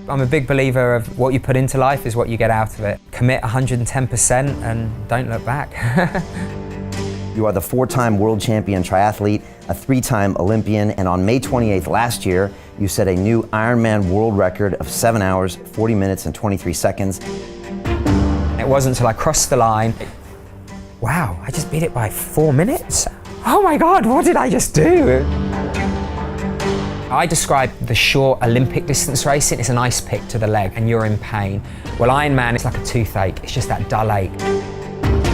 I'm a big believer of what you put into life is what you get out of it. Commit 110% and don't look back. You are the 4-time world champion triathlete, a 3-time Olympian, and on May 28th last year, you set a new Ironman World Record of 7 hours, 40 minutes, and 23 seconds. It wasn't until I crossed the line, wow, I just beat it by 4 minutes? Oh my God, what did I just do? I describe the short Olympic distance racing as an ice pick to the leg and you're in pain. Well, Ironman is like a toothache, it's just that dull ache.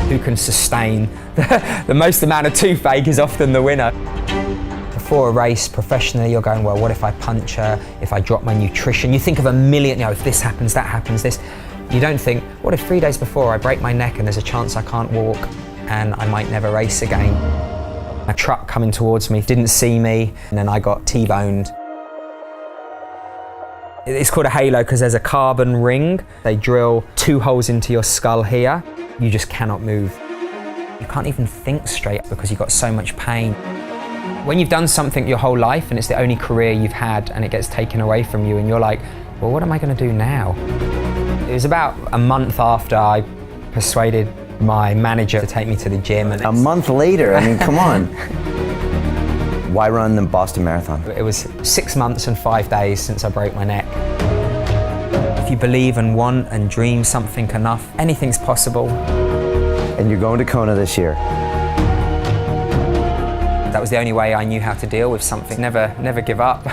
Who can sustain the most amount of toothache is often the winner. Before a race, professionally, you're going, well, what if I puncture, if I drop my nutrition? You think of a million, if this happens, that happens, this. You don't think, what if 3 days before I break my neck and there's a chance I can't walk and I might never race again? A truck coming towards me didn't see me and then I got T-boned. It's called a halo because there's a carbon ring. They drill 2 holes into your skull here. You just cannot move. You can't even think straight because you've got so much pain. When you've done something your whole life and it's the only career you've had and it gets taken away from you and you're like, well, what am I going to do now? It was about a month after I persuaded my manager to take me to the gym. And a month later, I mean, come on. Why run the Boston Marathon? It was 6 months and 5 days since I broke my neck. If you believe and want and dream something enough, anything's possible. And you're going to Kona this year. That was the only way I knew how to deal with something. Never give up.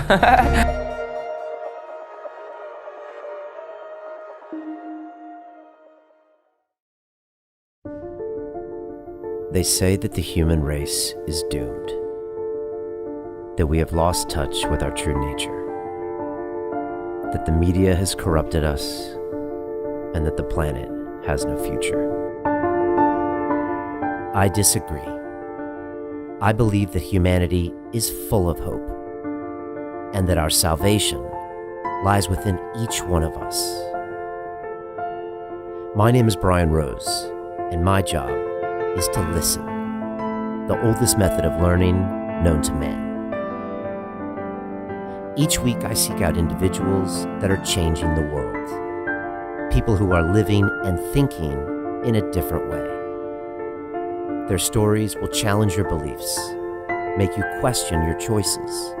They say that the human race is doomed, that we have lost touch with our true nature, that the media has corrupted us, and that the planet has no future. I disagree. I believe that humanity is full of hope, and that our salvation lies within each one of us. My name is Brian Rose, and my job is to listen, the oldest method of learning known to man. Each week I seek out individuals that are changing the world, people who are living and thinking in a different way. Their stories will challenge your beliefs, make you question your choices,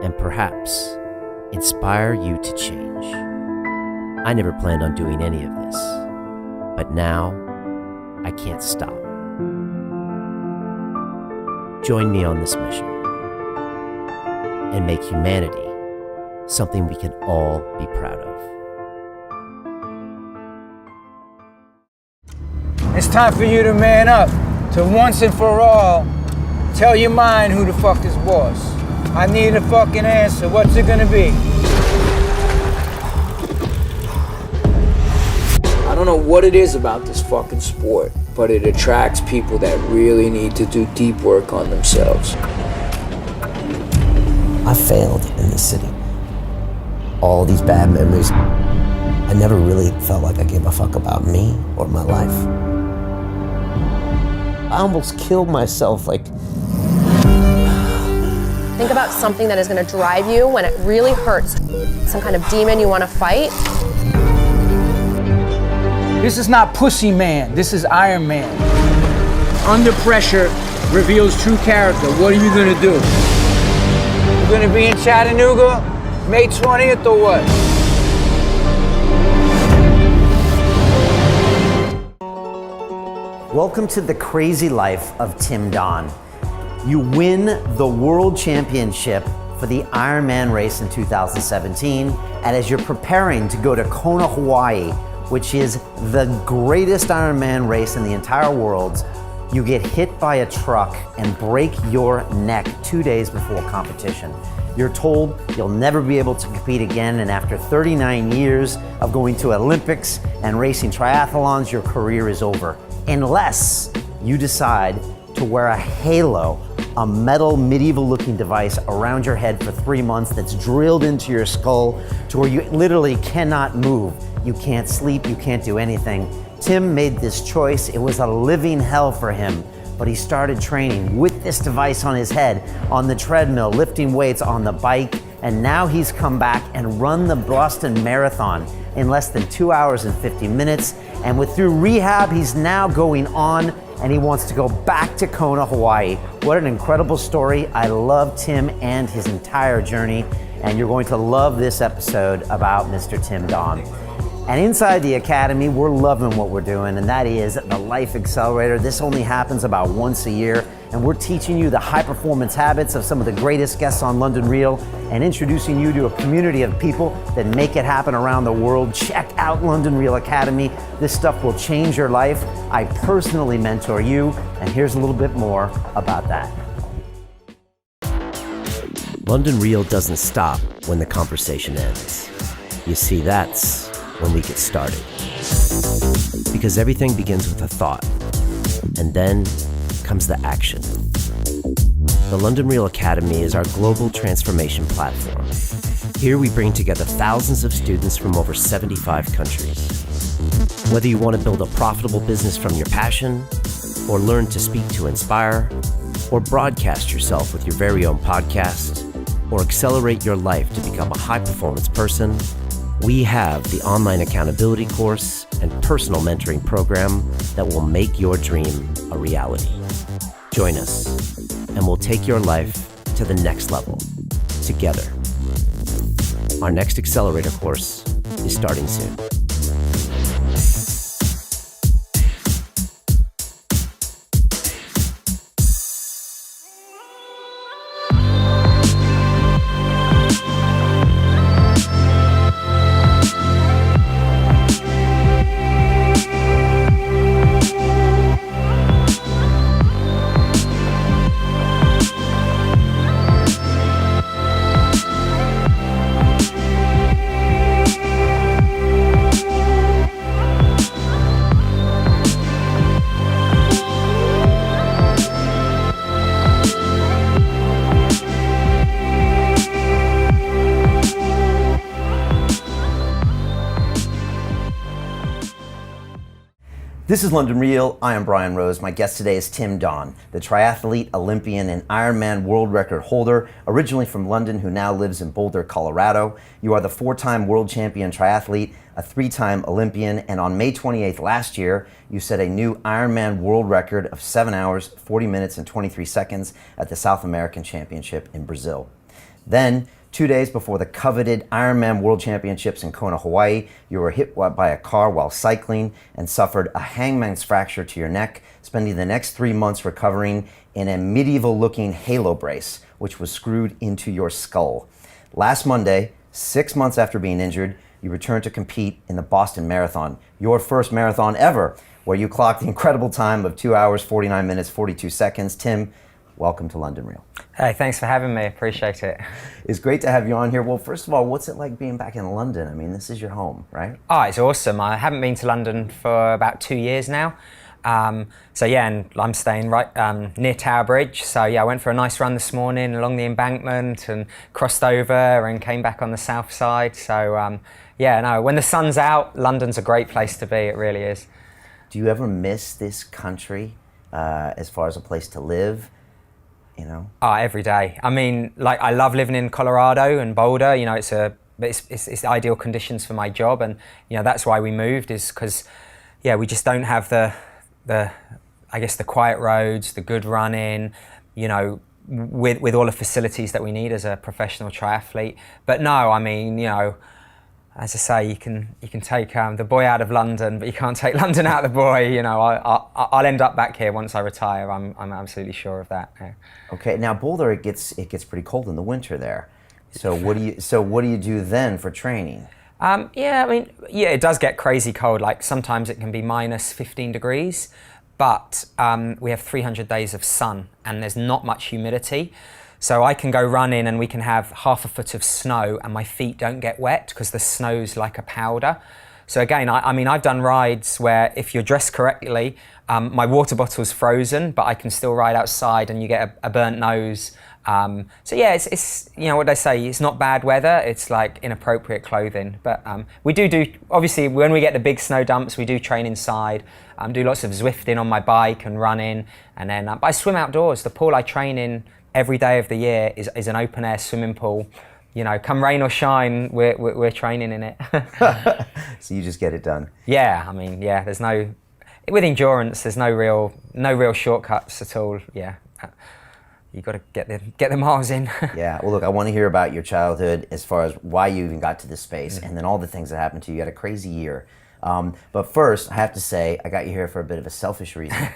and perhaps inspire you to change. I never planned on doing any of this, but now I can't stop. Join me on this mission and make humanity something we can all be proud of. It's time for you to man up, to once and for all, tell your mind who the fuck is boss. I need a fucking answer. What's it gonna be? I don't know what it is about this fucking sport, but it attracts people that really need to do deep work on themselves. I failed in this city. All these bad memories. I never really felt like I gave a fuck about me or my life. I almost killed myself, like. Think about something that is going to drive you when it really hurts. Some kind of demon you want to fight. This is not Pussy Man, this is Iron Man. Under pressure reveals true character. What are you gonna do? You're gonna be in Chattanooga, May 20th or what? Welcome to the crazy life of Tim Don. You win the World Championship for the Ironman race in 2017, and as you're preparing to go to Kona, Hawaii, which is the greatest Ironman race in the entire world, you get hit by a truck and break your neck 2 days before competition. You're told you'll never be able to compete again, and after 39 years of going to Olympics and racing triathlons, your career is over. Unless you decide to wear a halo, a metal medieval-looking device around your head for 3 months that's drilled into your skull to where you literally cannot move. You can't sleep, you can't do anything. Tim made this choice. It was a living hell for him, but he started training with this device on his head, on the treadmill, lifting weights on the bike, and now he's come back and run the Boston Marathon in less than 2 hours and 50 minutes. And through rehab, he's now going on and he wants to go back to Kona, Hawaii. What an incredible story. I love Tim and his entire journey, and you're going to love this episode about Mr. Tim Don. And inside the Academy, we're loving what we're doing, and that is the Life Accelerator. This only happens about once a year, and we're teaching you the high performance habits of some of the greatest guests on London Real and introducing you to a community of people that make it happen around the world. Check out London Real Academy. This stuff will change your life. I personally mentor you, and here's a little bit more about that. London Real doesn't stop when the conversation ends. You see, that's when we get started. Because everything begins with a thought, and then comes the action. The London Real Academy is our global transformation platform. Here we bring together thousands of students from over 75 countries. Whether you want to build a profitable business from your passion, or learn to speak to inspire, or broadcast yourself with your very own podcast, or accelerate your life to become a high-performance person, we have the online accountability course and personal mentoring program that will make your dream a reality. Join us, and we'll take your life to the next level, together. Our next accelerator course is starting soon. This is London Real. I am Brian Rose. My guest today is Tim Don, the triathlete, Olympian, and Ironman World Record holder, originally from London, who now lives in Boulder, Colorado. You are the 4-time World Champion triathlete, a 3-time Olympian, and on May 28th last year, you set a new Ironman World Record of 7 hours, 40 minutes, and 23 seconds at the South American Championship in Brazil. Then, 2 days before the coveted Ironman World Championships in Kona, Hawaii, you were hit by a car while cycling and suffered a hangman's fracture to your neck, spending the next 3 months recovering in a medieval-looking halo brace, which was screwed into your skull. Last Monday, 6 months after being injured, you returned to compete in the Boston Marathon, your first marathon ever, where you clocked the incredible time of 2 hours, 49 minutes, 42 seconds. Tim, welcome to London Real. Hey, thanks for having me. Appreciate it. It's great to have you on here. Well, first of all, what's it like being back in London? I mean, this is your home, right? Oh, it's awesome. I haven't been to London for about 2 years now. So yeah, and I'm staying right near Tower Bridge. So yeah, I went for a nice run this morning along the embankment and crossed over and came back on the south side. So yeah, no, when the sun's out, London's a great place to be. It really is. Do you ever miss this country as far as a place to live? You know? Oh, every day. I mean, like, I love living in Colorado and Boulder. You know, it's the ideal conditions for my job, and you know that's why we moved, is because yeah, we just don't have the I guess the quiet roads, the good running, you know, with all the facilities that we need as a professional triathlete. But no, I mean, you know, as I say, you can take the boy out of London, but you can't take London out of the boy. You know, I'll end up back here once I retire. I'm absolutely sure of that. Yeah. Okay, now Boulder, it gets pretty cold in the winter there. So what do you do then for training? Yeah, I mean, yeah, it does get crazy cold. Like sometimes it can be minus 15 degrees, but we have 300 days of sun and there's not much humidity. So I can go running and we can have half a foot of snow and my feet don't get wet because the snow's like a powder. So again, I mean, I've done rides where if you're dressed correctly, my water bottle's frozen, but I can still ride outside and you get a burnt nose. So yeah, it's you know what they say, it's not bad weather, it's like inappropriate clothing. But we do, obviously when we get the big snow dumps, we do train inside, do lots of Zwifting on my bike and running. And then but I swim outdoors. The pool I train in every day of the year is an open air swimming pool. you know, come rain or shine, we're training in it. So you just get it done. Yeah, I mean, yeah, with endurance, there's no real shortcuts at all. Yeah, you got to get the miles in. Yeah, well look, I want to hear about your childhood as far as why you even got to this space, and then all the things that happened to you. You had a crazy year. But first, I have to say, I got you here for a bit of a selfish reason.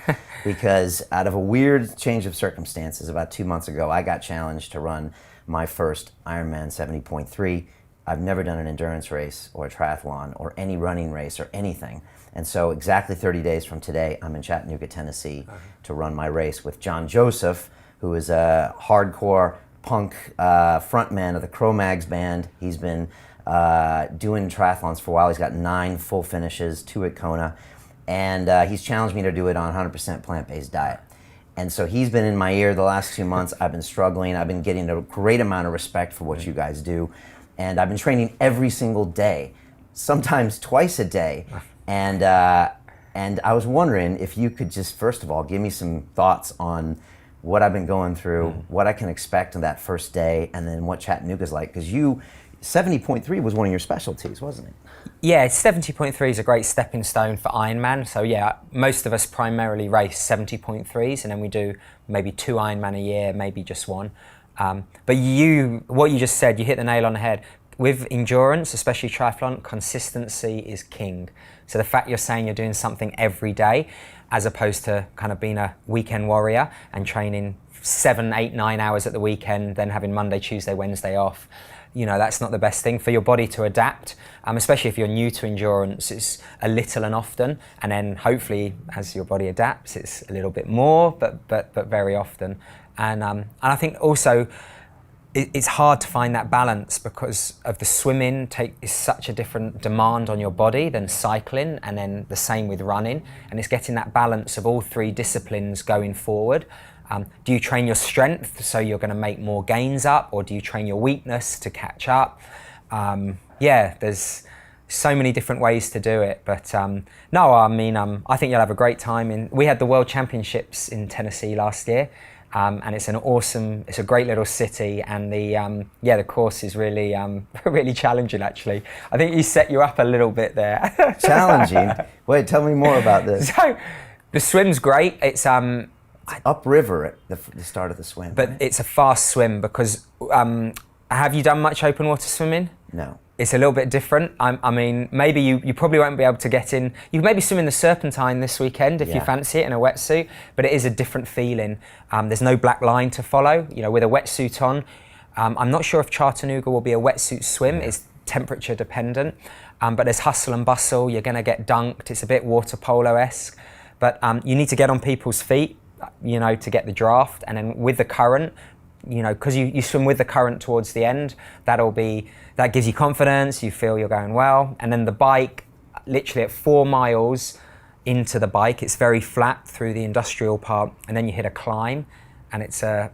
Because out of a weird change of circumstances, about 2 months ago, I got challenged to run my first Ironman 70.3. I've never done an endurance race or a triathlon or any running race or anything. And so exactly 30 days from today, I'm in Chattanooga, Tennessee to run my race with John Joseph, who is a hardcore punk frontman of the Cro-Mags band. He's been doing triathlons for a while. He's got 9 full finishes, 2 at Kona, and he's challenged me to do it on 100% plant-based diet. And so he's been in my ear the last 2 months. I've been struggling. I've been getting a great amount of respect for what you guys do, and I've been training every single day, sometimes twice a day. And I was wondering if you could just, first of all, give me some thoughts on what I've been going through, what I can expect on that first day, and then what Chattanooga's like, because 70.3 was one of your specialties, wasn't it? Yeah, 70.3 is a great stepping stone for Ironman. So yeah, most of us primarily race 70.3s, and then we do maybe 2 Ironman a year, maybe just 1. But what you just said, you hit the nail on the head. With endurance, especially triathlon, consistency is king. So the fact you're saying you're doing something every day, as opposed to kind of being a weekend warrior and training 7, 8, 9 hours at the weekend, then having Monday, Tuesday, Wednesday off. You know, that's not the best thing for your body to adapt, especially if you're new to endurance. It's a little and often, and then hopefully as your body adapts, it's a little bit more, but very often. And I think also it's hard to find that balance because of the swimming is such a different demand on your body than cycling, and then the same with running. And it's getting that balance of all 3 disciplines going forward. Do you train your strength so you're going to make more gains up, or do you train your weakness to catch up? Yeah, there's so many different ways to do it. But no, I mean, I think you'll have a great time. We had the World Championships in Tennessee last year, and it's a great little city, and the course is really really challenging actually. I think he set you up a little bit there. Challenging? Wait, tell me more about this. So the swim's great. It's upriver at the start of the swim. But right? It's a fast swim because, have you done much open water swimming? No. It's a little bit different. I mean, maybe you probably won't be able to get in. You can maybe swim in the Serpentine this weekend if you fancy it in a wetsuit, but it is a different feeling. There's no black line to follow, you know, with a wetsuit on. I'm not sure if Chattanooga will be a wetsuit swim. It's temperature dependent, but there's hustle and bustle. You're gonna get dunked. It's a bit water polo-esque, but you need to get on people's feet, you know, to get the draft, and then with the current, you know, because you swim with the current towards the end, that gives you confidence, you feel you're going well. And then the bike, literally at 4 miles into the bike, it's very flat through the industrial part, and then you hit a climb, and it's a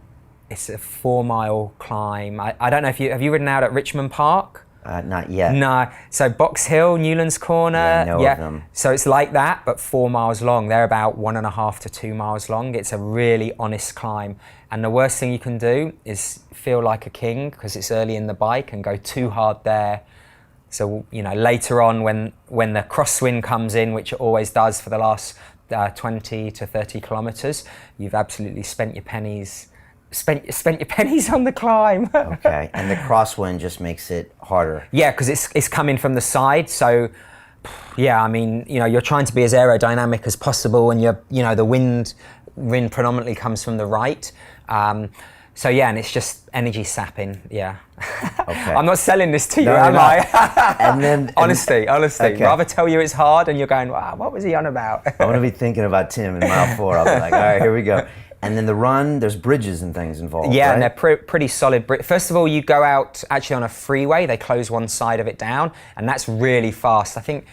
4-mile climb. I don't know if have you ridden out at Richmond Park? Not yet. No. So Box Hill, Newlands Corner. Yeah, I know of them. So it's like that, but 4 miles long. They're about 1.5 to 2 miles long. It's a really honest climb. And the worst thing you can do is feel like a king because it's early in the bike and go too hard there. So, you know, later on when the crosswind comes in, which it always does for the last 20 to 30 kilometers, you've absolutely spent your pennies on the climb. Okay, and the crosswind just makes it harder. Yeah, because it's coming from the side. So, yeah, I mean, you know, you're trying to be as aerodynamic as possible, and the wind predominantly comes from the right. So yeah, and it's just energy sapping. Yeah. Okay. I'm not selling this to you, am I? And then honestly, okay. Rather tell you it's hard, and you're going, wow, what was he on about? I'm gonna be thinking about Tim in mile 4. I'll be like, all right, here we go. And then the run, there's bridges and things involved. Yeah, right? and they're pretty solid. First of all, you go out actually on a freeway. They close one side of it down, and that's really fast. I think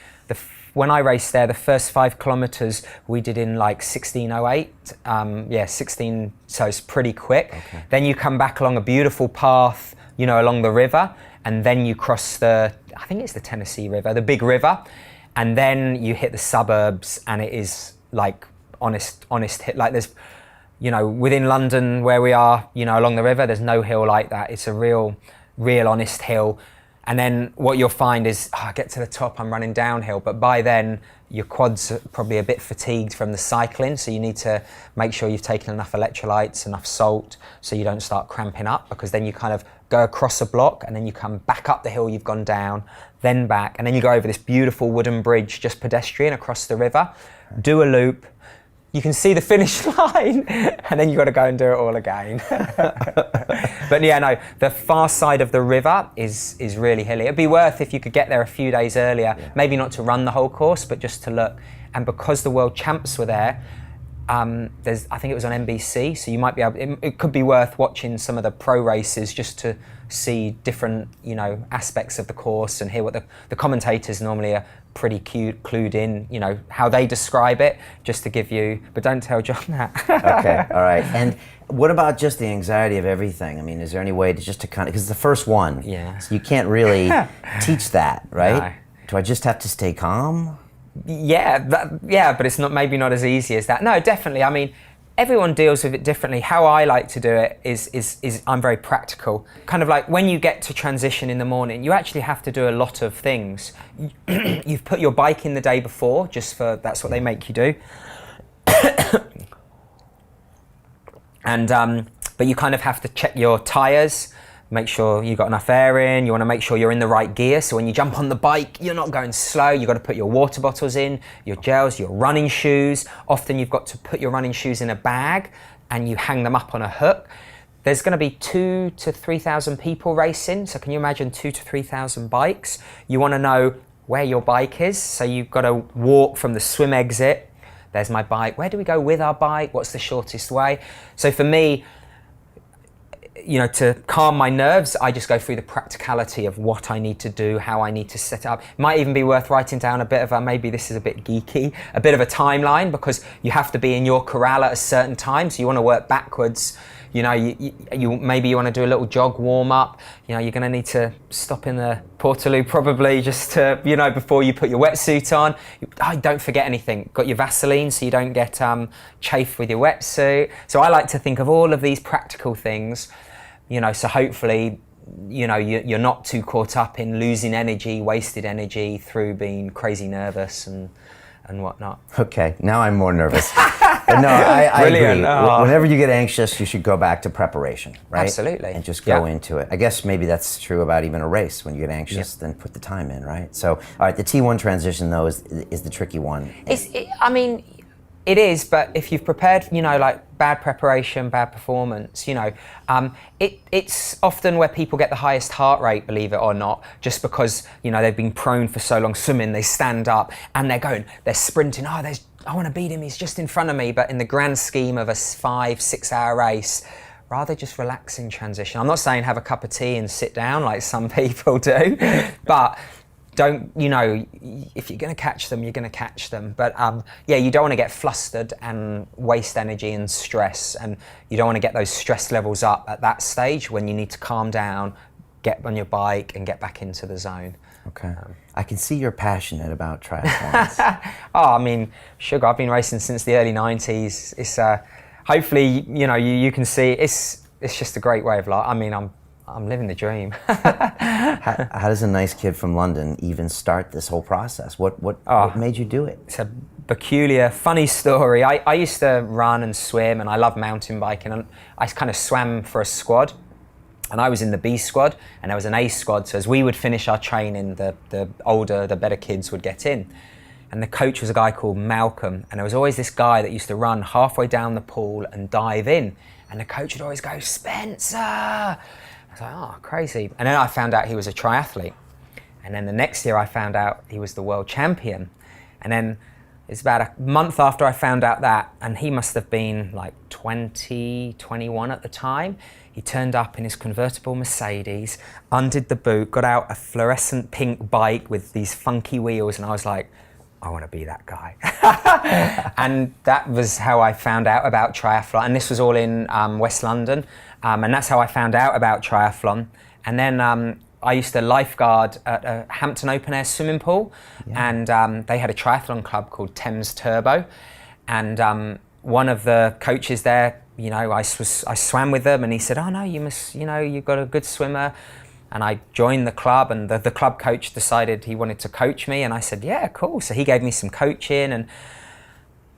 when I raced there, the first 5 kilometers we did in like 16:08. 16. So it's pretty quick. Okay. Then you come back along a beautiful path, you know, along the river, and then you cross I think it's the Tennessee River, the big river, and then you hit the suburbs, and it is like honest hit. Like there's, you know, within London where we are, you know, along the river, there's no hill like that. It's a real real honest hill. And then what you'll find is, I get to the top, I'm running downhill, but by then your quads are probably a bit fatigued from the cycling, so you need to make sure you've taken enough electrolytes, enough salt, so you don't start cramping up, because then you kind of go across a block and then you come back up the hill you've gone down, then back, and then you go over this beautiful wooden bridge, just pedestrian, across the river, do a loop, you can see the finish line, and then you've got to go and do it all again. But yeah, no, the far side of the river is really hilly. It'd be worth if you could get there a few days earlier, maybe not to run the whole course, but just to look. And because the world champs were there, I think it was on NBC, so you might be able, it could be worth watching some of the pro races just to see different, you know, aspects of the course and hear what the commentators normally are pretty clued in, you know, how they describe it, just to give you, but don't tell John that. Okay, all right. And what about just the anxiety of everything? I mean, is there any way to just to kind of, because it's the first one, so you can't really teach that, right? No. Do I just have to stay calm? Yeah, but it's not, maybe not as easy as that. No, definitely. I mean, everyone deals with it differently. How I like to do it is I'm very practical. Kind of like when you get to transition in the morning, you actually have to do a lot of things. You've put your bike in the day before, that's what they make you do. And but you kind of have to check your tires, make sure you've got enough air in, you want to make sure you're in the right gear, so when you jump on the bike, you're not going slow, you've got to put your water bottles in, your gels, your running shoes. Often you've got to put your running shoes in a bag and you hang them up on a hook. There's going to be 2,000 to 3,000 people racing, so can you imagine 2,000 to 3,000 bikes? You want to know where your bike is, so you've got to walk from the swim exit. There's my bike. Where do we go with our bike? What's the shortest way? So for me, you know, to calm my nerves, I just go through the practicality of what I need to do, how I need to set it up. It might even be worth writing down a bit of maybe this is a bit geeky, a bit of a timeline, because you have to be in your corral at a certain time, so you want to work backwards. You know, you maybe you want to do a little jog warm up. You know, you're going to need to stop in the Portaloo probably just to, you know, before you put your wetsuit on. Don't forget anything. Got your Vaseline so you don't get chafed with your wetsuit. So I like to think of all of these practical things, you know, so hopefully, you know, you're not too caught up in losing energy, wasted energy through being crazy nervous and whatnot. Okay, now I'm more nervous. But no, I agree. Oh. Whenever you get anxious, you should go back to preparation, right? Absolutely. And just go into it. I guess maybe that's true about even a race. When you get anxious, then put the time in, right? So, all right, the T1 transition, though, is the tricky one. I mean, it is, but if you've prepared, you know, like bad preparation, bad performance, you know, it's often where people get the highest heart rate, believe it or not, just because, you know, they've been prone for so long swimming, they stand up and they're sprinting, I want to beat him, he's just in front of me. But in the grand scheme of a 5-6 hour race, rather just relaxing transition. I'm not saying have a cup of tea and sit down like some people do, but don't, you know, if you're going to catch them, you're going to catch them. But yeah, you don't want to get flustered and waste energy and stress. And you don't want to get those stress levels up at that stage when you need to calm down, get on your bike and get back into the zone. Okay. I can see you're passionate about triathlons. Oh, I mean, sugar, I've been racing since the early 90s. It's hopefully, you know, you can see it's just a great way of life. I mean, I'm living the dream. How does a nice kid from London even start this whole process? What made you do it? It's a peculiar, funny story. I used to run and swim, and I love mountain biking, and I kind of swam for a squad. And I was in the B squad, and there was an A squad. So as we would finish our training, the better kids would get in. And the coach was a guy called Malcolm, and there was always this guy that used to run halfway down the pool and dive in. And the coach would always go, "Spencer!" I was like, oh, crazy. And then I found out he was a triathlete. And then the next year I found out he was the world champion. And then it's about a month after I found out that, and he must have been like 20, 21 at the time. He turned up in his convertible Mercedes, undid the boot, got out a fluorescent pink bike with these funky wheels, and I was like, I want to be that guy. And that was how I found out about triathlon. And this was all in West London. And that's how I found out about triathlon. And then I used to lifeguard at a Hampton open air swimming pool. And they had a triathlon club called Thames Turbo. And one of the coaches there, you know, I swam with them, and he said, oh no, you must, you know, you've got a good swimmer. And I joined the club, and the club coach decided he wanted to coach me, and I said, yeah, cool. So he gave me some coaching, and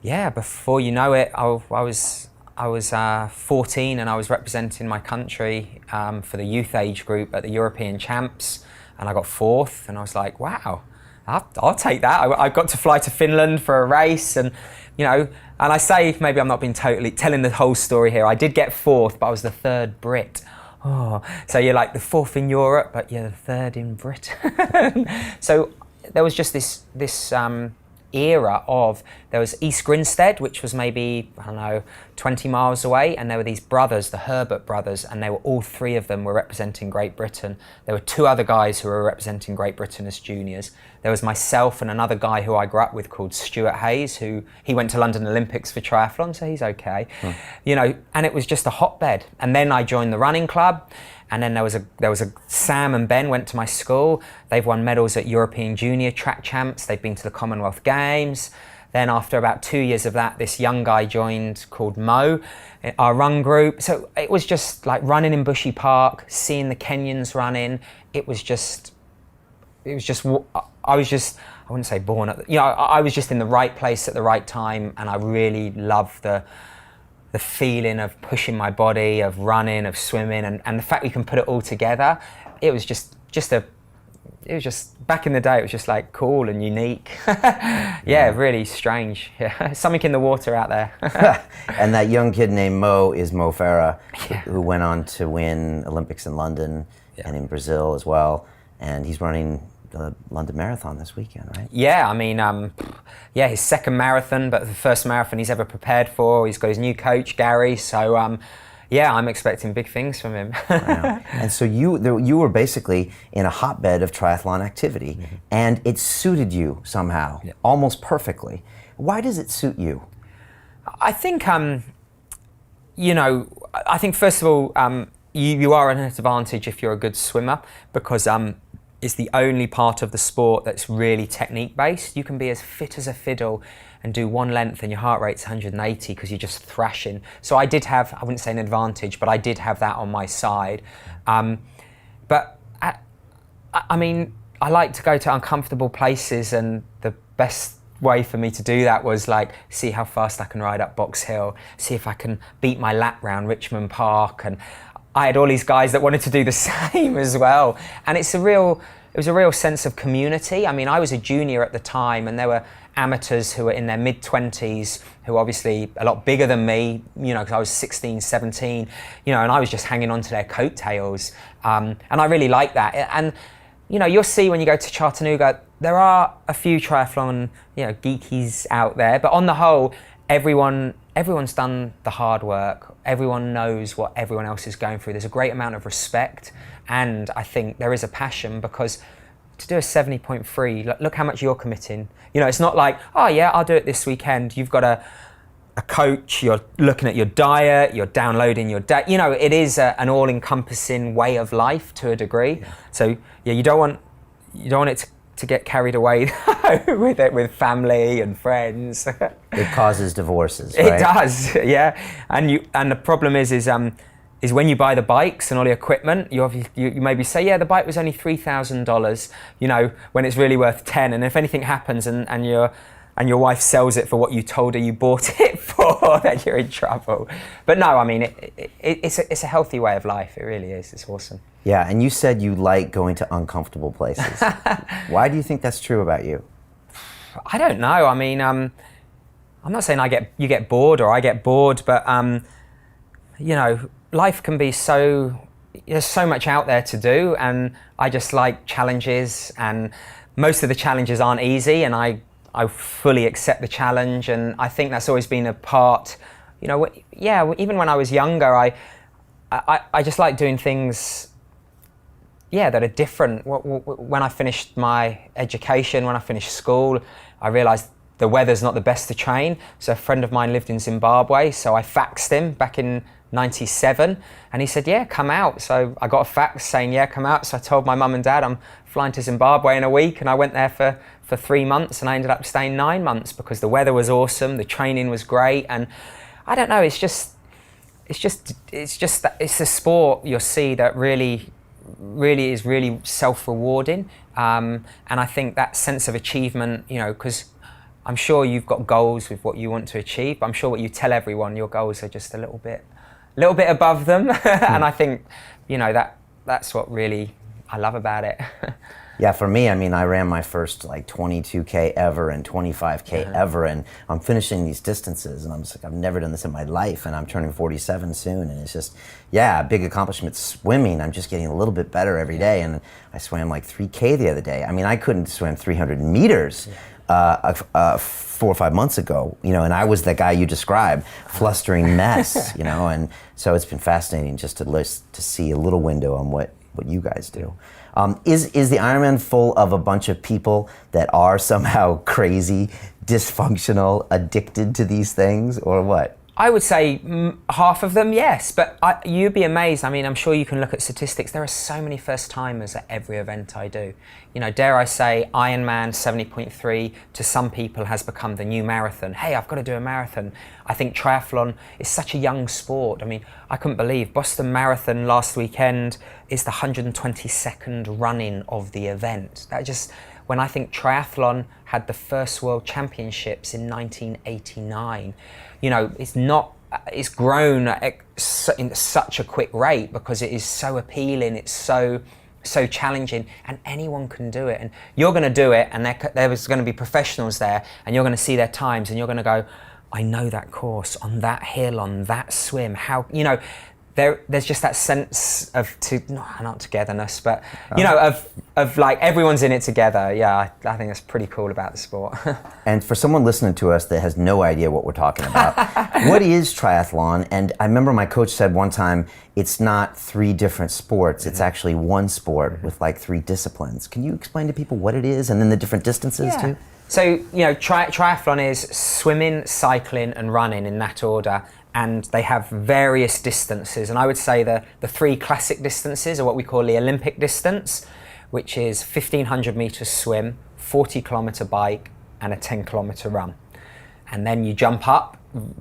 yeah, before you know it, I was 14 and I was representing my country for the youth age group at the European Champs, and I got 4th, and I was like, wow, I'll take that. I got to fly to Finland for a race, and you know, and I say, maybe I'm not being totally telling the whole story here, I did get 4th, but I was the 3rd Brit. Oh, so you're like the 4th in Europe, but you're the 3rd in Britain. So there was just this era of, there was East Grinstead, which was maybe, I don't know, 20 miles away, and there were these brothers, the Herbert brothers, and they were, all 3 of them were representing Great Britain. There were 2 other guys who were representing Great Britain as juniors. There was myself and another guy who I grew up with called Stuart Hayes, who he went to London Olympics for triathlon, so he's okay. You know, and it was just a hotbed. And then I joined the running club, and then there was a Sam and Ben went to my school. They've won medals at European Junior Track Champs. They've been to the Commonwealth Games. Then after about 2 years of that, this young guy joined called Mo, our run group. So it was just like running in Bushy Park, seeing the Kenyans running. I wouldn't say born at, you know, I was just in the right place at the right time, and I really loved the feeling of pushing my body, of running, of swimming, and the fact we can put it all together. It was just back in the day, it was just like cool and unique. Yeah, really strange. Yeah. Something in the water out there. And that young kid named Mo is Mo Farah, who went on to win Olympics in London and in Brazil as well. And he's running the London Marathon this weekend, right? Yeah, I mean, yeah, his 2nd marathon, but the 1st marathon he's ever prepared for. He's got his new coach, Gary, so yeah, I'm expecting big things from him. And so you were basically in a hotbed of triathlon activity, and it suited you somehow, almost perfectly. Why does it suit you? I think, you know, I think first of all, you are at an advantage if you're a good swimmer, because it's the only part of the sport that's really technique based. You can be as fit as a fiddle and do one length and your heart rate's 180 because you're just thrashing. So I did have, I wouldn't say an advantage, but I did have that on my side. But I mean, I like to go to uncomfortable places, and the best way for me to do that was like, see how fast I can ride up Box Hill, see if I can beat my lap round Richmond Park, and I had all these guys that wanted to do the same as well. And it was a real sense of community. I mean, I was a junior at the time, and there were amateurs who were in their mid-20s who were obviously a lot bigger than me, you know, because I was 16, 17, you know, and I was just hanging on to their coattails. And I really like that. And, you know, you'll see when you go to Chattanooga, there are a few triathlon, you know, geekies out there, but on the whole, everyone's done the hard work. Everyone knows what everyone else is going through. There's a great amount of respect, and I think there is a passion, because to do a 70.3, look how much you're committing. You know, it's not like, oh yeah, I'll do it this weekend. You've got a coach, you're looking at your diet, you're downloading your diet. You know, it is an all-encompassing way of life to a degree. Yeah. So yeah, you don't want it to get carried away with it, with family and friends. It causes divorces, right? It does, yeah. And the problem is when you buy the bikes and all the equipment, you maybe say, yeah, the bike was only $3,000, you know, when it's really worth 10. And if anything happens and your wife sells it for what you told her you bought it for, then you're in trouble. But no, I mean, it's a healthy way of life. It really is. It's awesome. Yeah, and you said you like going to uncomfortable places. Why do you think that's true about you? I don't know. I mean, I'm not saying you get bored or I get bored, but you know, life can be there's so much out there to do, and I just like challenges, and most of the challenges aren't easy, and I fully accept the challenge, and I think that's always been a part, you know, yeah, even when I was younger, I just like doing things, yeah, that are different. When I finished my education, when I finished school, I realized the weather's not the best to train. So a friend of mine lived in Zimbabwe, so I faxed him back in 97, and he said, yeah, come out. So I got a fax saying, yeah, come out. So I told my mum and dad I'm flying to Zimbabwe in a week, and I went there for 3 months, and I ended up staying 9 months because the weather was awesome, the training was great, and I don't know, it's just that it's a sport you'll see that really, really is really self-rewarding, and I think that sense of achievement, you know, because I'm sure you've got goals with what you want to achieve, but I'm sure what you tell everyone, your goals are just a little bit above them. And I think, you know, that's what really I love about it. Yeah, for me, I mean, I ran my first like 22K ever and 25K ever, and I'm finishing these distances, and I'm just like, I've never done this in my life, and I'm turning 47 soon, and it's just, yeah, big accomplishment. Swimming, I'm just getting a little bit better every day, and I swam like 3K the other day. I mean, I couldn't swim 300 meters 4 or 5 months ago, you know, and I was the guy you described, flustering mess, you know, and so it's been fascinating just to see a little window on what you guys do. Is the Ironman full of a bunch of people that are somehow crazy, dysfunctional, addicted to these things, or what? I would say half of them, yes, but you'd be amazed. I mean, I'm sure you can look at statistics. There are so many first-timers at every event I do. You know, dare I say, Ironman 70.3 to some people has become the new marathon. Hey, I've got to do a marathon. I think triathlon is such a young sport. I mean, I couldn't believe Boston Marathon last weekend is the 122nd run-in of the event. That just, when I think triathlon had the first World Championships in 1989, you know, it's grown in such a quick rate because it is so appealing, it's so challenging, and anyone can do it. And you're going to do it, and there's going to be professionals there, and you're going to see their times, and you're going to go, I know that course, on that hill, on that swim, how, you know, there's just that sense of, not togetherness, but, you know, of like everyone's in it together. Yeah, I think that's pretty cool about the sport. And for someone listening to us that has no idea what we're talking about, what is triathlon? And I remember my coach said one time, it's not 3 different sports, it's actually one sport with like 3 disciplines. Can you explain to people what it is and then the different distances too? So, you know, triathlon is swimming, cycling and running in that order. And they have various distances. And I would say the 3 classic distances are what we call the Olympic distance, which is 1,500 meters swim, 40-kilometer bike, and a 10-kilometer run. And then you jump up,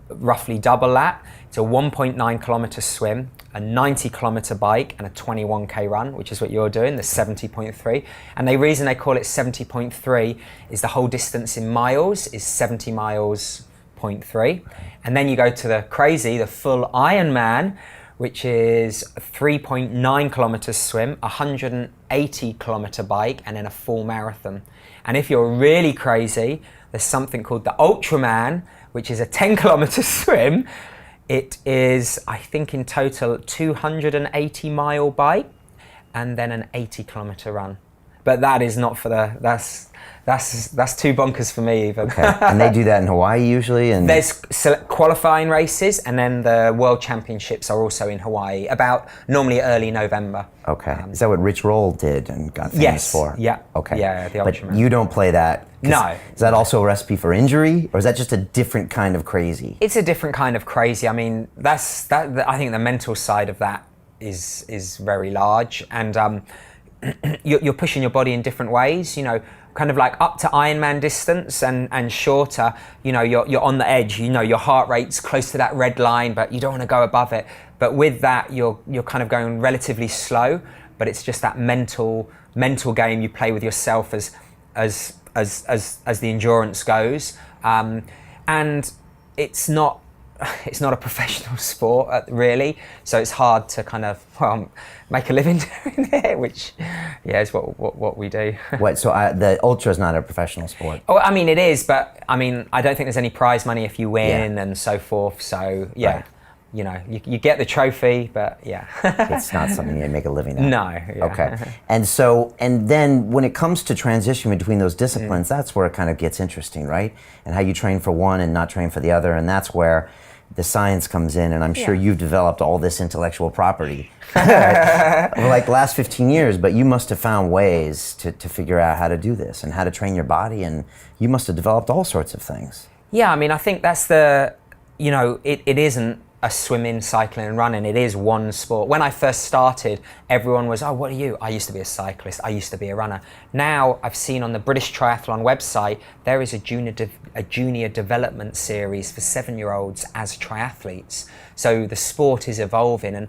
roughly double that. It's a 1.9 kilometer swim, a 90-kilometer bike, and a 21K run, which is what you're doing, the 70.3. And the reason they call it 70.3 is the whole distance in miles is 70 miles. 0.3, and then you go to the full Ironman, which is a 3.9 kilometers swim, 180 kilometer bike, and then a full marathon. And if you're really crazy, there's something called the Ultraman, which is a 10 kilometer swim. It is, I think in total, 280 mile bike, and then an 80 kilometer run. But that is not for that's too bonkers for me even. Okay. And they do that in Hawaii usually? And there's qualifying races, and then the World Championships are also in Hawaii, about normally early November. Okay. Is that what Rich Roll did and got famous for? Yeah. Okay. Yeah, the But Ultraman. you don't play that? No. Is that also a recipe for injury, or is that just a different kind of crazy? It's a different kind of crazy. I mean, I think the mental side of that is very large, and you're pushing your body in different ways, you know, kind of like up to Ironman distance and shorter, you know, you're on the edge, you know, your heart rate's close to that red line, but you don't want to go above it. But with that, you're kind of going relatively slow, but it's just that mental game you play with yourself as the endurance goes. And it's not a professional sport really, so it's hard to kind of make a living doing it, which is what we do. What, so the ultra is not a professional sport? Oh, I mean it is, but I mean I don't think there's any prize money if you win and so forth. So Right. You know, you get the trophy, but It's not something you make a living at. No. Yeah. Okay. And then when it comes to transition between those disciplines, that's where it kind of gets interesting, right? And how you train for one and not train for the other, and that's where the science comes in, and I'm sure you've developed all this intellectual property over like the last 15 years, but you must have found ways to figure out how to do this and how to train your body, and you must have developed all sorts of things. Yeah, I mean, I think that's it isn't a swimming, cycling and running, it is one sport. When I first started, everyone was, oh, what are you? I used to be a cyclist, I used to be a runner. Now I've seen on the British Triathlon website, there is a junior development series for 7-year-olds as triathletes. So the sport is evolving, and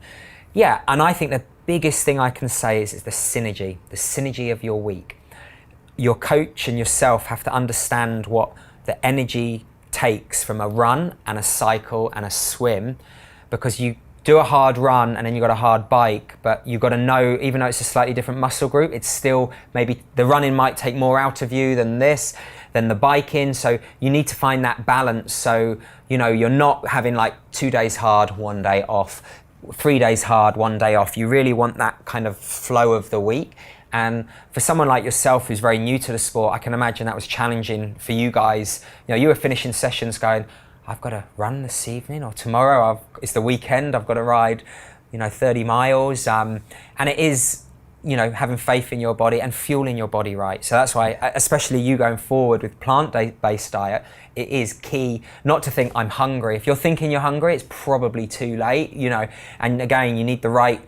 I think that biggest thing I can say is the synergy of your week. Your coach and yourself have to understand what the energy takes from a run and a cycle and a swim, because you do a hard run and then you've got a hard bike, but you've got to know, even though it's a slightly different muscle group, it's still, maybe the running might take more out of you than the biking. So you need to find that balance. So, you know, you're not having like 2 days hard, 1 day off, 3 days hard, 1 day off. You really want that kind of flow of the week. And for someone like yourself who's very new to the sport, I can imagine that was challenging for you guys. You know, you were finishing sessions going, I've got to run this evening, or tomorrow it's the weekend, I've got to ride, you know, 30 miles. And it is, you know, having faith in your body and fueling your body right. So that's why, especially you going forward with plant-based diet, it is key not to think I'm hungry. If you're thinking you're hungry, it's probably too late, you know. And again, you need the right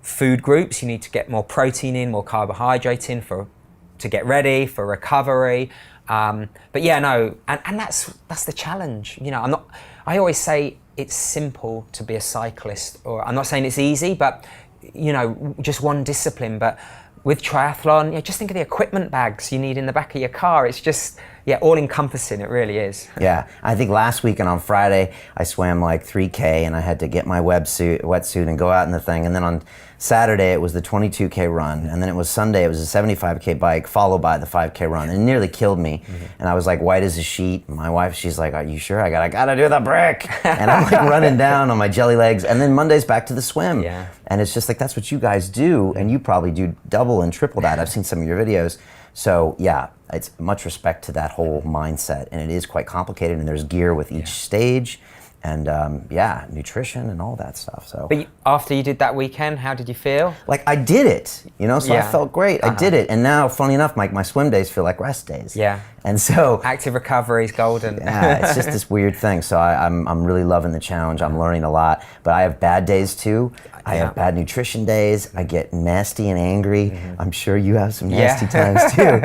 food groups. You need to get more protein in, more carbohydrate in to get ready for recovery. But yeah, no, and that's the challenge. You know, I always say it's simple to be a cyclist, or I'm not saying it's easy, but you know, just one discipline. But with triathlon, you know, just think of the equipment bags you need in the back of your car. It's just, yeah, all encompassing, it really is. Yeah, I think last week and on Friday, I swam like 3K and I had to get my wetsuit and go out in the thing. And then on Saturday, it was the 22K run. And then it was Sunday, it was a 75K bike, followed by the 5K run. And it nearly killed me. Mm-hmm. And I was like white as a sheet. My wife, she's like, are you sure? I gotta do the brick. And I'm like running down on my jelly legs. And then Monday's back to the swim. Yeah. And it's just like, that's what you guys do. And you probably do double and triple that. I've seen some of your videos. So yeah, it's much respect to that whole mindset, and it is quite complicated, and there's gear with each stage, and yeah, nutrition and all that stuff. So, but after you did that weekend, how did you feel? Like, I did it, you know, so I felt great. I did it, and now, funny enough, my swim days feel like rest days. Yeah. And so active recovery is golden. Yeah, it's just this weird thing. So I'm really loving the challenge. I'm learning a lot, but I have bad days too. I have bad nutrition days. I get nasty and angry. Mm-hmm. I'm sure you have some nasty times too.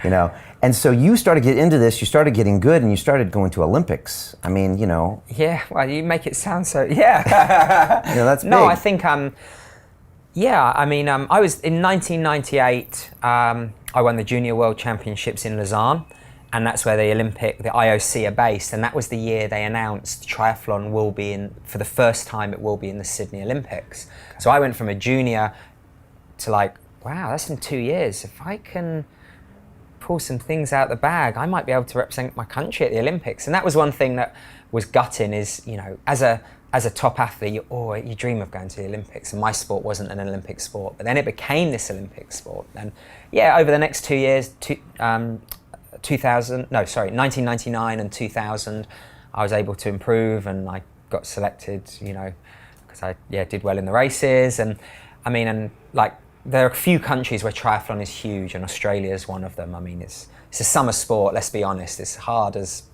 You know, and so you started getting into this. You started getting good, and you started going to Olympics. I mean, you know. Yeah. Well, you make it sound so. Yeah. You know, that's no. big. I think. Yeah. I mean, I was in 1998. I won the Junior World Championships in Lausanne. And that's where the IOC are based. And that was the year they announced triathlon will be in, for the first time, it will be in the Sydney Olympics. So I went from a junior to like, wow, that's in 2 years. If I can pull some things out the bag, I might be able to represent my country at the Olympics. And that was one thing that was gutting is, you know, as a top athlete, you dream of going to the Olympics. And my sport wasn't an Olympic sport, but then it became this Olympic sport. And yeah, over the next 2 years, 1999 and 2000, I was able to improve, and I got selected, you know, because I did well in the races. And I mean, and like, there are a few countries where triathlon is huge, and Australia is one of them. I mean, it's a summer sport, let's be honest. It's hard as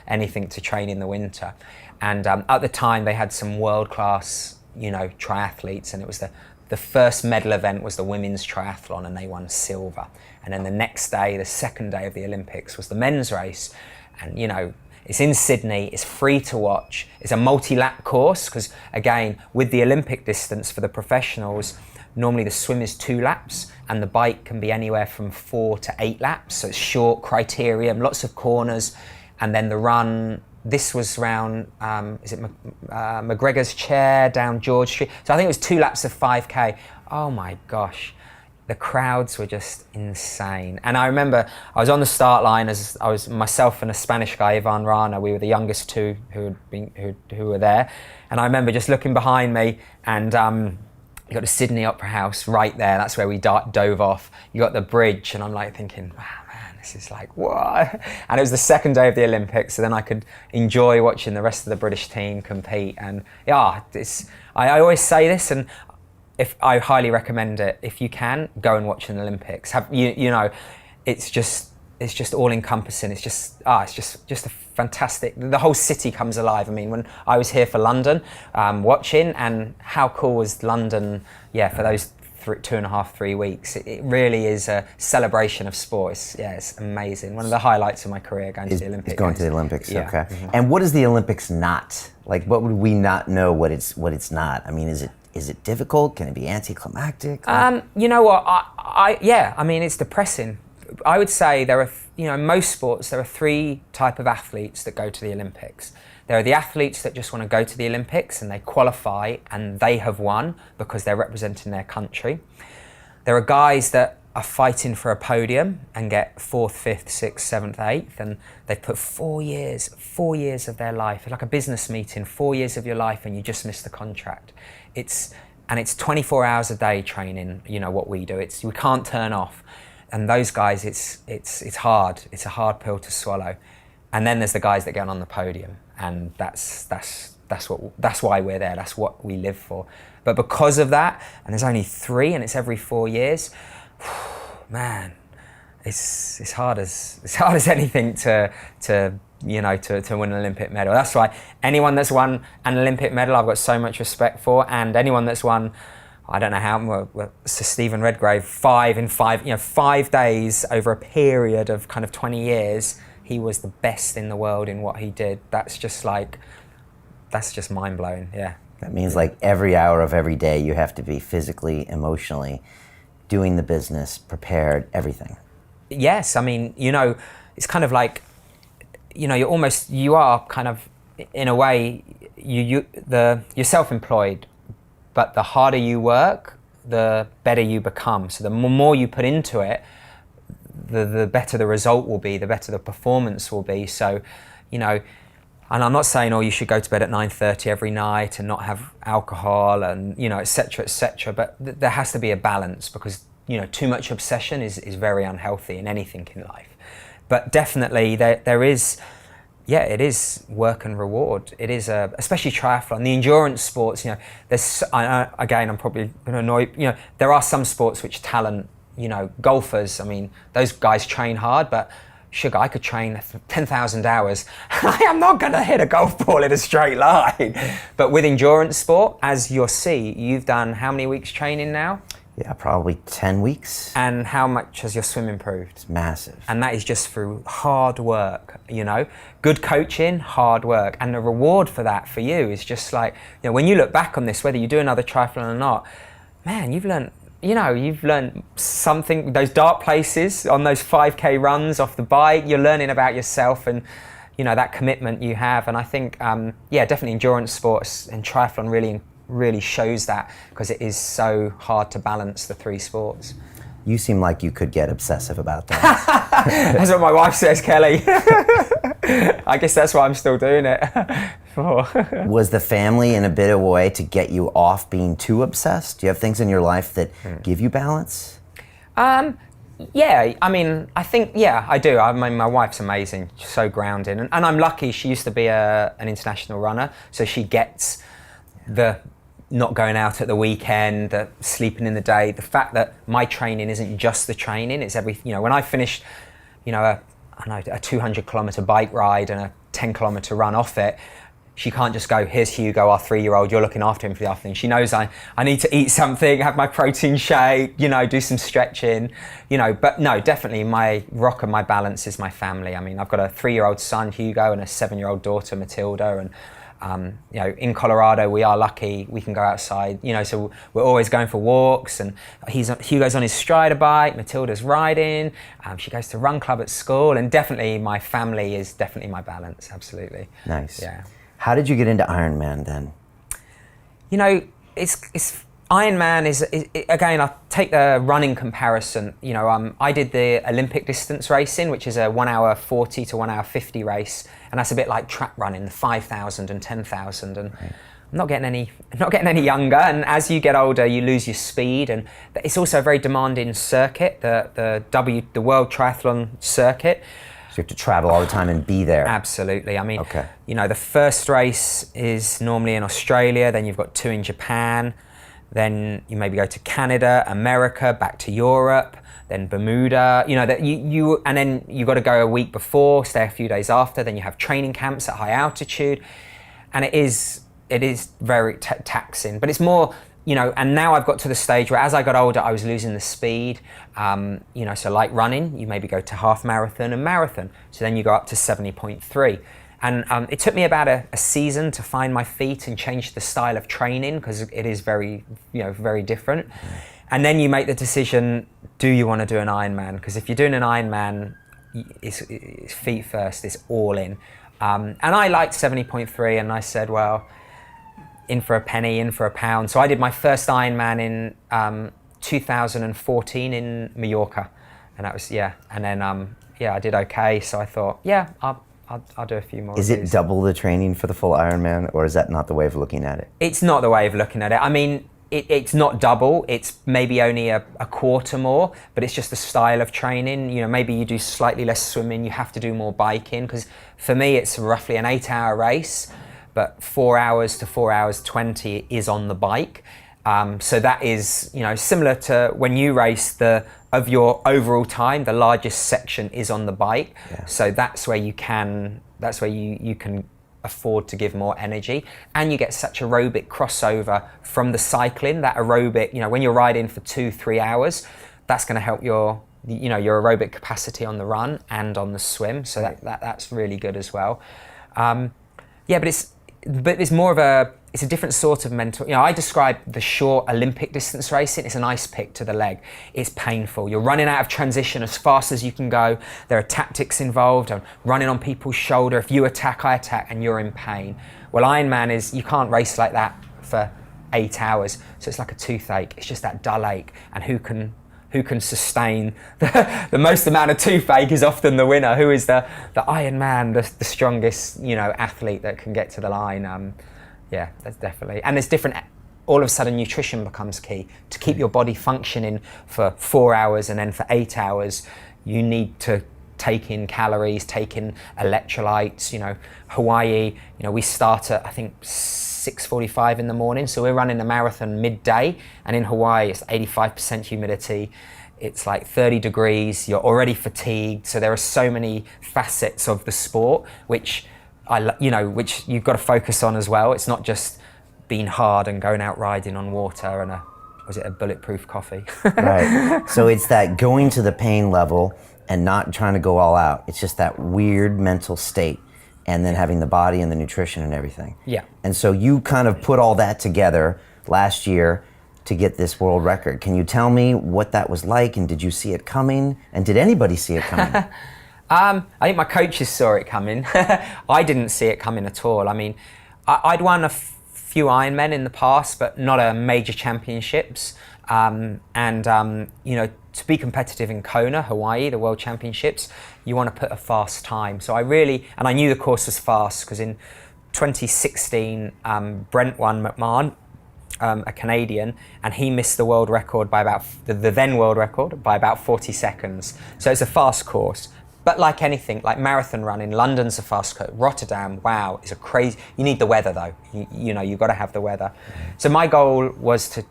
anything to train in the winter. And at the time, they had some world-class, you know, triathletes, and it was the first medal event was the women's triathlon, and they won silver. And then the next day, the second day of the Olympics, was the men's race. And, you know, it's in Sydney, it's free to watch. It's a multi-lap course, because again, with the Olympic distance for the professionals, normally the swim is 2 laps, and the bike can be anywhere from 4 to 8 laps. So it's short criterium, lots of corners. And then the run, this was around, McGregor's Chair down George Street. So I think it was 2 laps of 5K. Oh my gosh. The crowds were just insane. And I remember I was on the start line as I was myself and a Spanish guy, Ivan Rana. We were the youngest two who were there. And I remember just looking behind me, and you got the Sydney Opera House right there. That's where we dove off. You got the bridge, and I'm like thinking, wow, man, this is like, what? And it was the second day of the Olympics, so then I could enjoy watching the rest of the British team compete. And yeah, I always say this, and if I highly recommend it, if you can, go and watch an Olympics. You know, it's just all encompassing. It's just a fantastic. The whole city comes alive. I mean, when I was here for London, watching, and how cool was London? Yeah, for those 2.5, 3 weeks, it really is a celebration of sports. It's amazing. One of the highlights of my career, going to the Olympics. Going to the Olympics, yeah. Okay. Mm-hmm. And what is the Olympics not? Like, what would we not know what it's not? I mean, is it Is it difficult? Can it be anticlimactic? You know what? Yeah. I mean, it's depressing. I would say there are, in most sports, there are three types of athletes that go to the Olympics. There are the athletes that just want to go to the Olympics and they qualify and they have won because they're representing their country. There are guys that are fighting for a podium and get 4th, 5th, 6th, 7th, 8th, and they've put 4 years of their life. It's like a business meeting, 4 years of your life, and you just missed the contract. It's 24 hours a day training, what we do. We can't turn off. And those guys, it's hard. It's a hard pill to swallow. And then there's the guys that get on the podium, and that's why we're there. That's what we live for. But because of that, and there's only 3, and it's every 4 years, man, it's hard as anything to win an Olympic medal. That's why anyone that's won an Olympic medal, I've got so much respect for, and anyone that's won, I don't know how, Sir Stephen Redgrave, 5 days over a period of kind of 20 years, he was the best in the world in what he did. That's just mind blowing. Yeah. That means like every hour of every day you have to be physically, emotionally doing the business, prepared, everything. Yes, I mean, it's kind of like, you are kind of, in a way, you're self-employed, but the harder you work, the better you become. So the more you put into it, the better the result will be, the better the performance will be. So, and I'm not saying, you should go to bed at 9:30 every night and not have alcohol and, et cetera, but there has to be a balance because, too much obsession is very unhealthy in anything in life. But definitely there is, it is work and reward. It is, especially triathlon, the endurance sports, there's, again, I'm probably going to annoy, there are some sports which talent, golfers, I mean, those guys train hard, but sugar, I could train 10,000 hours. I am not going to hit a golf ball in a straight line. But with endurance sport, as you'll see, you've done how many weeks training now? Yeah, probably 10 weeks. And how much has your swim improved? It's massive. And that is just through hard work, Good coaching, hard work. And the reward for that for you is just like, when you look back on this, whether you do another triathlon or not, man, you've learned something, those dark places on those 5K runs off the bike, you're learning about yourself and, that commitment you have. And I think, definitely endurance sports and triathlon really shows that because it is so hard to balance the 3 sports. You seem like you could get obsessive about that. That's what my wife says, Kelly. I guess that's why I'm still doing it. Was the family in a bit of a way to get you off being too obsessed? Do you have things in your life that give you balance? Yeah, I mean, I think, I do. I mean, my wife's amazing, she's so grounded. And I'm lucky, she used to be an international runner, so she gets the not going out at the weekend, the sleeping in the day, the fact that my training isn't just the training, it's everything. When I finished, a 200-kilometer bike ride and a 10-kilometer run off it, she can't just go, here's Hugo, our 3-year-old, you're looking after him for the afternoon. She knows I need to eat something, have my protein shake, do some stretching, but no, definitely my rock and my balance is my family. I mean, I've got a 3-year-old son, Hugo, and a 7-year-old daughter, Matilda, and in Colorado, we are lucky, we can go outside, so we're always going for walks, and Hugo's on his strider bike, Matilda's riding, she goes to run club at school, and definitely my family is definitely my balance, absolutely. Nice. Yeah. How did you get into Ironman then? It's Ironman is again, I'll take the running comparison. I did the Olympic distance racing, which is a 1 hour 40 to 1 hour 50 race, and that's a bit like track running, the 5,000 and 10,000. And right. I'm not getting any younger. And as you get older, you lose your speed, and it's also a very demanding circuit, the World Triathlon circuit. So you have to travel all the time and be there. Absolutely. I mean, okay. The first race is normally in Australia, then you've got 2 in Japan, then you maybe go to Canada, America, back to Europe, then Bermuda, and then you've got to go a week before, stay a few days after, then you have training camps at high altitude, and it is very taxing, but it's more, and now I've got to the stage where as I got older, I was losing the speed, so like running, you maybe go to half marathon and marathon, so then you go up to 70.3. And it took me about a season to find my feet and change the style of training, because it is very, very different. And then you make the decision, do you want to do an Ironman? Because if you're doing an Ironman, it's feet first, it's all in. And I liked 70.3, and I said, well, in for a penny, in for a pound. So I did my first Ironman in 2014 in Mallorca. And that was, and then, I did okay. So I thought, I'll do a few more. Is it double the training for the full Ironman, or is that not the way of looking at it? It's not the way of looking at it. I mean, it's not double, it's maybe only a quarter more, but it's just the style of training. Maybe you do slightly less swimming, you have to do more biking, because for me it's roughly an 8-hour race, but 4 hours to 4 hours 20 is on the bike. So that is, similar to when you race, of your overall time, the largest section is on the bike. Yeah. So that's where you can afford to give more energy, and you get such aerobic crossover from the cycling. That aerobic, when you're riding for 2-3 hours, that's going to help your aerobic capacity on the run and on the swim. So that's really good as well. But it's more of it's a different sort of mental. I describe the short Olympic distance racing. It's an ice pick to the leg. It's painful. You're running out of transition as fast as you can go. There are tactics involved. I'm running on people's shoulder. If you attack, I attack, and you're in pain. Well, Ironman is, you can't race like that for 8 hours. So it's like a toothache. It's just that dull ache. And who can sustain the most amount of toothache is often the winner. Who is the Ironman, the strongest, athlete that can get to the line. That's definitely. And there's different, all of a sudden nutrition becomes key. To keep your body functioning for 4 hours and then for 8 hours, you need to take in calories, take in electrolytes. Hawaii, we start at, I think, 6:45 in the morning. So we're running a marathon midday, and in Hawaii it's 85% humidity. It's like 30 degrees, you're already fatigued. So there are so many facets of the sport, which which you've got to focus on as well. It's not just being hard and going out riding on water and a bulletproof coffee. Right. So it's that going to the pain level and not trying to go all out. It's just that weird mental state, and then having the body and the nutrition and everything. Yeah. And so you kind of put all that together last year to get this world record. Can you tell me what that was like, and did you see it coming? And did anybody see it coming? I think my coaches saw it coming. I didn't see it coming at all. I mean, I'd won a few Ironmen in the past, but not a major championships. To be competitive in Kona, Hawaii, the World Championships, you want to put a fast time. So I knew the course was fast, because in 2016, Brent won McMahon, a Canadian, and he missed the world record by about, the then world record, by about 40 seconds. So it's a fast course. But like anything, like marathon running, London's a fast course. Rotterdam, wow, is a crazy. You need the weather though. You've got to have the weather. So my goal was to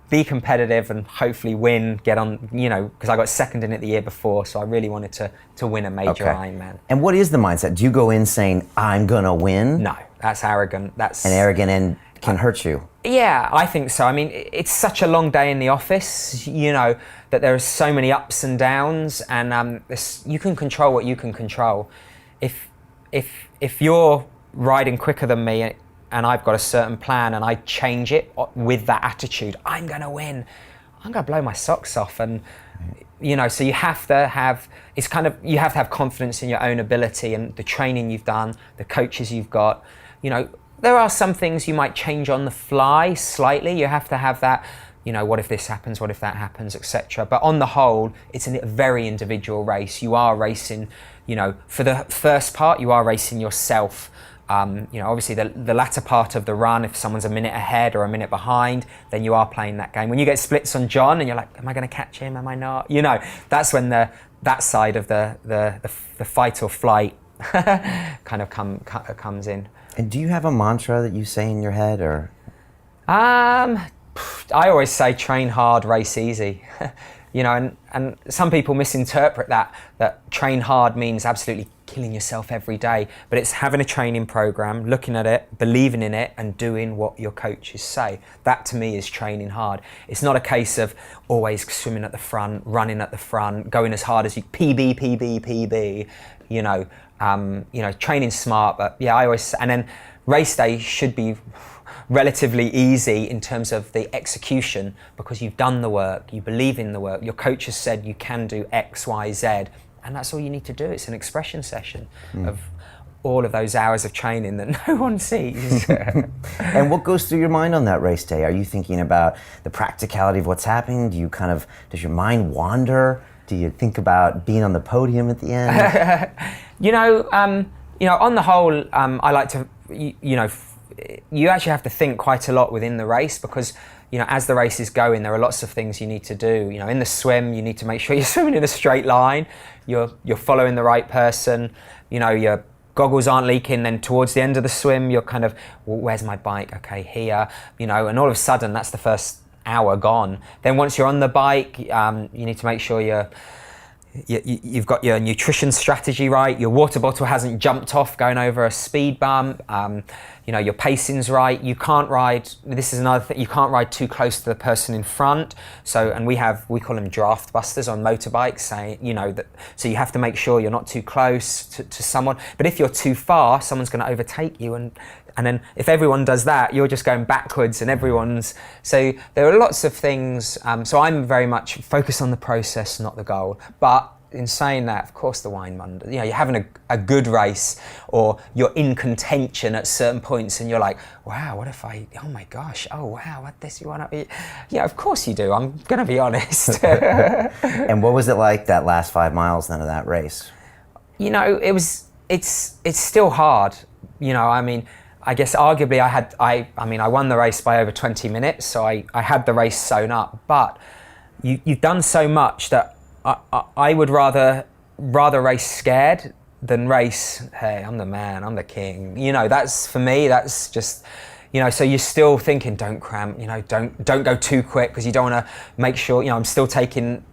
be competitive and hopefully win, get on, because I got second in it the year before. So I really wanted to win a major Ironman. And what is the mindset? Do you go in saying, I'm gonna win? No, that's arrogant. That's arrogant and can hurt you. Yeah, I think so. I mean, it's such a long day in the office, that there are so many ups and downs, and you can control what you can control. If you're riding quicker than me and I've got a certain plan and I change it with that attitude, I'm gonna win, I'm gonna blow my socks off. And so you have to have, you have to have confidence in your own ability and the training you've done, the coaches you've got. There are some things you might change on the fly slightly. You have to have that, what if this happens, what if that happens, etc. But on the whole, it's a very individual race. You are racing, for the first part, you are racing yourself. Obviously the latter part of the run, if someone's a minute ahead or a minute behind, then you are playing that game. When you get splits on John and you're like, am I going to catch him? Am I not? That's when that side of the fight or flight kind of comes in. And do you have a mantra that you say in your head, or? I always say train hard, race easy. you know, and some people misinterpret that train hard means absolutely killing yourself every day, but it's having a training program, looking at it, believing in it, and doing what your coaches say. That to me is training hard. It's not a case of always swimming at the front, running at the front, going as hard as you, PB, you know, training smart. But yeah, I always, and then race day should be relatively easy in terms of the execution, because you've done the work, you believe in the work, your coach has said you can do X, Y, Z, and that's all you need to do. It's an expression session of all of those hours of training that no one sees. And what goes through your mind on that race day? Are you thinking about the practicality of what's happening? Does your mind wander? Do you think about being on the podium at the end? You know, on the whole, I like to, you actually have to think quite a lot within the race, because, you know, as the race is going, there are lots of things you need to do. You know, in the swim, you need to make sure you're swimming in a straight line, you're following the right person, you know, your goggles aren't leaking. Then towards the end of the swim, you're kind of, well, where's my bike? Okay, here, you know, and all of a sudden that's the first hour gone. Then once you're on the bike, you need to make sure you've got your nutrition strategy right, your water bottle hasn't jumped off going over a speed bump, you know, your pacing's right. You can't ride, this is another thing, you can't ride too close to the person in front. So, and we call them draft busters on motorbikes, saying, you know, that, so you have to make sure you're not too close to someone. But if you're too far, someone's going to overtake you, and then if everyone does that, you're just going backwards, and so there are lots of things. So I'm very much focused on the process, not the goal. But in saying that, of course, the wine wonder. You know, you're having a good race, or you're in contention at certain points, and you're like, wow, what if oh my gosh, oh wow, what this you want to? Yeah, of course you do. I'm going to be honest. And what was it like that last 5 miles then of that race? You know, it's still hard. You know, I mean, I guess arguably I won the race by over 20 minutes, so I had the race sewn up. But you've done so much that I would rather race scared than race, hey, I'm the man, I'm the king. You know, that's, for me, that's just, you know, so you're still thinking, don't cramp, you know, don't go too quick, because you don't want to make sure, you know, I'm still sticking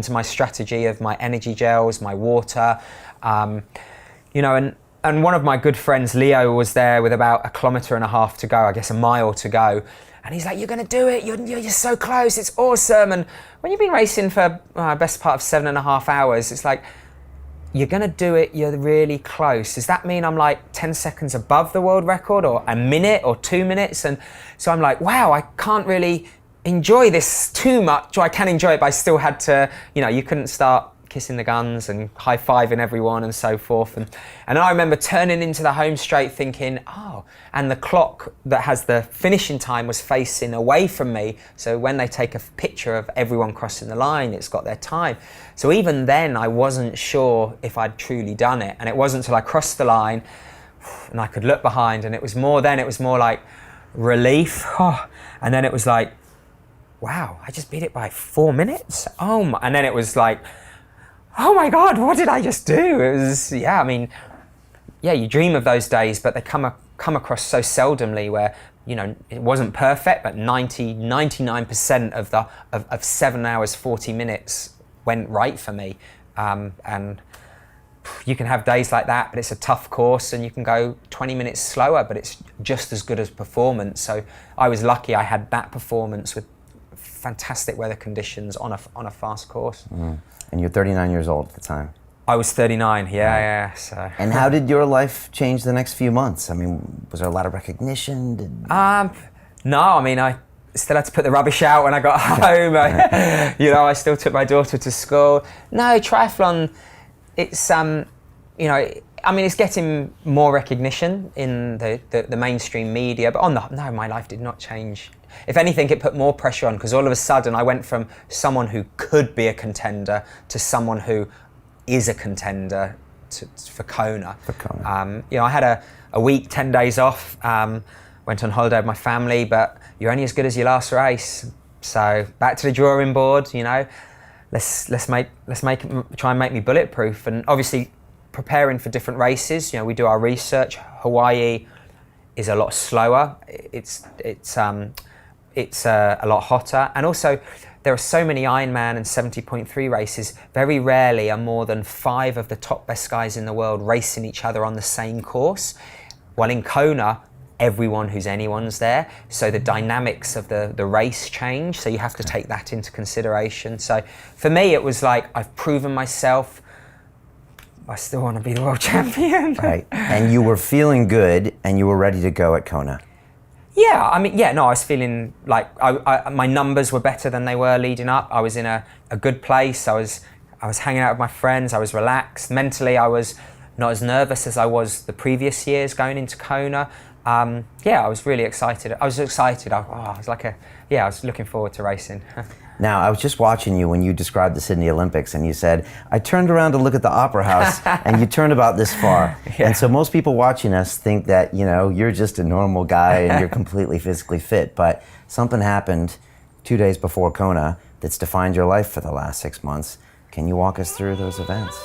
to my strategy of my energy gels, my water, you know, and one of my good friends, Leo, was there with about 1.5 kilometers to go, I guess a mile to go. And he's like, you're going to do it. You're so close. It's awesome. And when you've been racing for best part of 7.5 hours, it's like, you're going to do it. You're really close. Does that mean I'm like 10 seconds above the world record, or a minute or 2 minutes? And so I'm like, wow, I can't really enjoy this too much. Or I can enjoy it, but I still had to, you know, you couldn't start kissing the guns and high-fiving everyone and so forth. And I remember turning into the home straight thinking, oh, and the clock that has the finishing time was facing away from me. So when they take a picture of everyone crossing the line, it's got their time. So even then, I wasn't sure if I'd truly done it. And it wasn't until I crossed the line and I could look behind, and it was more like relief. And then it was like, wow, I just beat it by 4 minutes. Oh my, and then it was like, oh my God, what did I just do? It was, yeah, I mean, yeah, you dream of those days, but they come across so seldomly, where, you know, it wasn't perfect, but 99% of 7 hours, 40 minutes went right for me. And you can have days like that, but it's a tough course, and you can go 20 minutes slower, but it's just as good as performance. So I was lucky I had that performance with fantastic weather conditions on a fast course. And you're 39 years old at the time. I was 39, yeah. So. And how did your life change the next few months? I mean, was there a lot of recognition? No, I mean, I still had to put the rubbish out when I got home. I still took my daughter to school. No, triathlon, it's, you know, I mean, it's getting more recognition in the mainstream media, but no, my life did not change. If anything, it put more pressure on, because all of a sudden I went from someone who could be a contender to someone who is a contender for Kona. You know, I had a week, 10 days off, went on holiday with my family, but you're only as good as your last race. So back to the drawing board, you know, let's try and make me bulletproof. And obviously preparing for different races, you know, we do our research. Hawaii is a lot slower. It's a lot hotter, and also there are so many Ironman and 70.3 races, very rarely are more than 5 of the top best guys in the world racing each other on the same course. While in Kona, everyone who's anyone's there, so the dynamics of the race change, so you have to take that into consideration. So for me, it was like, I've proven myself, I still want to be the world champion. Right, and you were feeling good and you were ready to go at Kona. Yeah, I mean, I was feeling like my numbers were better than they were leading up. I was in a good place. I was hanging out with my friends. I was relaxed. Mentally, I was not as nervous as I was the previous years going into Kona. I was really excited. I was excited. I was looking forward to racing. Now, I was just watching you when you described the Sydney Olympics, and you said, I turned around to look at the Opera House, and you turned about this far. Yeah. And so most people watching us think that, you're just a normal guy and you're completely physically fit, but something happened 2 days before Kona that's defined your life for the last 6 months. Can you walk us through those events?